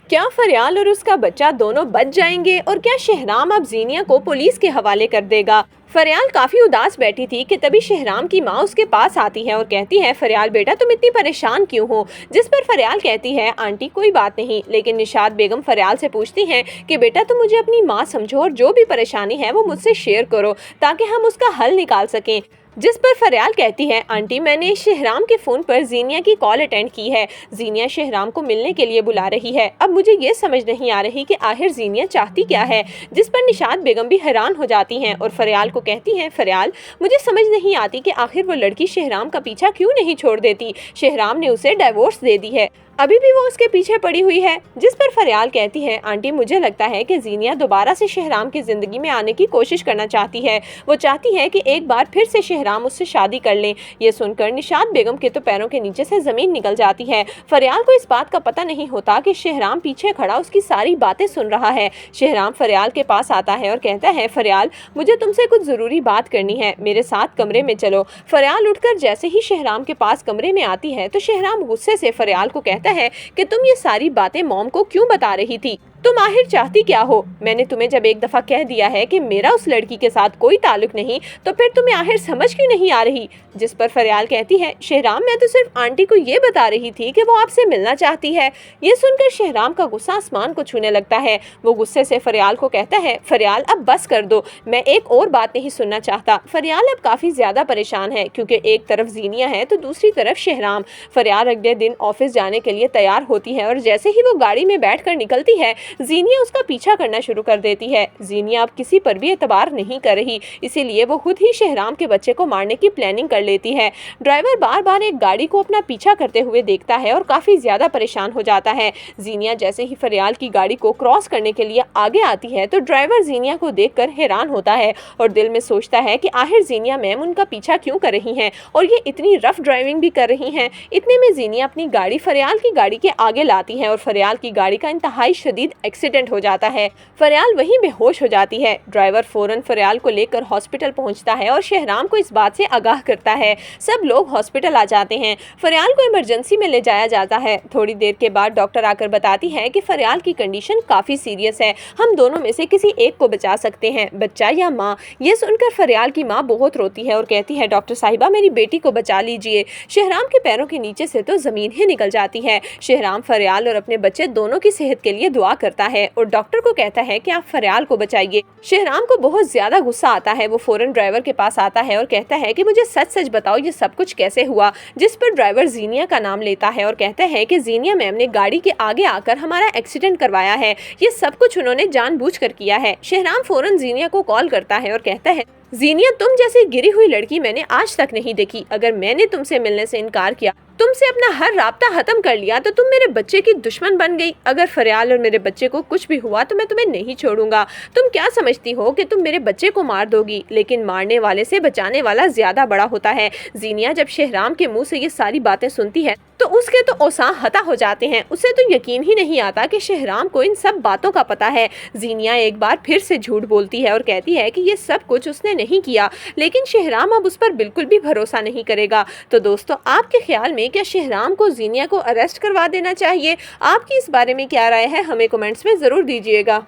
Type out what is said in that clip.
क्या फरियाल और उसका बच्चा दोनों बच जाएंगे और क्या शहराम अब जीनिया को पुलिस के हवाले कर देगा? फरियाल काफी उदास बैठी थी कि तभी शहराम की माँ उसके पास आती है और कहती है, फरियाल बेटा तुम इतनी परेशान क्यों हो? जिस पर फरियाल कहती है, आंटी कोई बात नहीं। लेकिन निशात बेगम फरियाल से पूछती हैं कि बेटा तुम मुझे अपनी माँ समझो और जो भी परेशानी है वो मुझसे शेयर करो ताकि हम उसका हल निकाल सकें। जिस पर फरियाल कहती है, आंटी मैंने शहराम के फ़ोन पर जीनिया की कॉल अटेंड की है। जीनिया शहराम को मिलने के लिए बुला रही है। अब मुझे ये समझ नहीं आ रही कि आखिर जीनिया चाहती क्या है। जिस पर निशात बेगम भी हैरान हो जाती हैं और फरियाल को कहती हैं, फरियाल मुझे समझ नहीं आती कि आखिर वो लड़की शहराम का पीछा क्यों नहीं छोड़ देती। शहराम ने उसे डिवोर्स दे दी है, अभी भी वो उसके पीछे पड़ी हुई है। जिस पर फरियाल कहती है, आंटी मुझे लगता है कि जीनिया दोबारा से शहराम की जिंदगी में आने की कोशिश करना चाहती है। वो चाहती है कि एक बार फिर से शहराम उससे शादी कर ले। ये सुनकर निशात बेगम के तो पैरों के नीचे से जमीन निकल जाती है। फरियाल को इस बात का पता नहीं होता कि शहराम पीछे खड़ा उसकी सारी बातें सुन रहा है। शहराम फरियाल के पास आता है और कहता है, फरियाल मुझे तुमसे कुछ जरूरी बात करनी है, मेरे साथ कमरे में चलो। फरियाल उठकर जैसे ही शहराम के पास कमरे में आती है तो शहराम गुस्से से फरियाल को कहता है कि तुम ये सारी बातें मॉम को क्यों बता रही थी? तुम आखिर चाहती क्या हो? मैंने तुम्हें जब एक दफा कह दिया है कि मेरा उस लड़की के साथ कोई ताल्लुक नहीं, तो फिर तुम्हें आखिर समझ क्यों नहीं आ रही? जिस पर फरियाल कहती है, शहराम मैं तो सिर्फ आंटी को ये बता रही थी कि वो आपसे मिलना चाहती है। ये सुनकर शहराम का गुस्सा आसमान को छूने लगता है। वो गुस्से से फरियाल को कहता है, फरियाल अब बस कर दो, मैं एक और बात नहीं सुनना चाहता। फरियाल अब काफी ज्यादा परेशान है क्योंकि एक तरफ जीनिया है तो दूसरी तरफ शहराम। फरियाल अगले दिन ऑफिस जाने के लिए तैयार होती है और जैसे ही वो गाड़ी में बैठकर निकलती है, जीनिया उसका पीछा करना शुरू कर देती है। जीनिया अब किसी पर भी एतबार नहीं कर रही, इसीलिए वो खुद ही शहराम के बच्चे को मारने की प्लानिंग कर लेती है। ड्राइवर बार बार एक गाड़ी को अपना पीछा करते हुए देखता है और काफी ज्यादा परेशान हो जाता है। जीनिया जैसे ही फरियाल की गाड़ी को क्रॉस करने के लिए आगे आती है तो ड्राइवर जीनिया को देखकर हैरान होता है और दिल में सोचता है कि आखिर जीनिया मैम उनका पीछा क्यों कर रही हैं और ये इतनी रफ ड्राइविंग भी कर रही हैं। इतने में जीनिया अपनी गाड़ी फरियाल की गाड़ी के आगे लाती है और फरियाल की गाड़ी का इंतहाई शदीद एक्सीडेंट हो जाता है। फरियाल वहीं बेहोश हो जाती है। ड्राइवर फौरन फरियाल को लेकर हॉस्पिटल पहुंचता है और शहराम को इस बात से आगाह करता है। सब लोग हॉस्पिटल आ जाते हैं। फरियाल को इमरजेंसी में ले जाया जाता है। थोड़ी देर के बाद डॉक्टर आकर बताती है कि फरियाल की कंडीशन काफी सीरियस है, हम दोनों में से किसी एक को बचा सकते हैं, बच्चा या माँ। ये सुनकर फरियाल की माँ बहुत रोती है और कहती है, डॉक्टर साहिबा मेरी बेटी को बचा लीजिए। शहराम के पैरों के नीचे से तो जमीन ही निकल जाती है। शहराम फरियाल और अपने बच्चे दोनों की सेहत के लिए दुआ करता है और डॉक्टर को कहता है कि आप फरियाल को बचाइए। शहराम को बहुत ज्यादा गुस्सा आता है। वो फौरन ड्राइवर के पास आता है और कहता है कि मुझे सच सच बताओ ये सब कुछ कैसे हुआ। जिस पर ड्राइवर जीनिया का नाम लेता है और कहता है कि जीनिया मैम ने गाड़ी के आगे आकर हमारा एक्सीडेंट करवाया है, ये सब कुछ उन्होंने जानबूझकर किया है। शहराम फौरन जीनिया को कॉल करता है और कहता है, जीनिया तुम जैसी गिरी हुई लड़की मैंने आज तक नहीं देखी। अगर मैंने तुमसे मिलने से इनकार किया, तुमसे अपना हर राब्ता खत्म कर लिया तो तुम मेरे बच्चे की दुश्मन बन गई। अगर फरियाल और मेरे बच्चे को कुछ भी हुआ तो मैं तुम्हें नहीं छोड़ूंगा। तुम क्या समझती हो कि तुम मेरे बच्चे को मार दोगी, लेकिन मारने वाले से बचाने वाला ज्यादा बड़ा होता है। जीनिया जब शहराम के मुंह से ये सारी बातें सुनती है तो उसके तो औसां हता हो जाते हैं। उसे तो यकीन ही नहीं आता कि शहराम को इन सब बातों का पता है। जीनिया एक बार फिर से झूठ बोलती है और कहती है कि ये सब कुछ उसने नहीं किया, लेकिन शहराम अब उस पर बिल्कुल भी भरोसा नहीं करेगा। तो दोस्तों आपके ख्याल में क्या शहराम को जीनिया को अरेस्ट करवा देना चाहिए? आपकी इस बारे में क्या राय है, हमें कमेंट्स में जरूर दीजिएगा।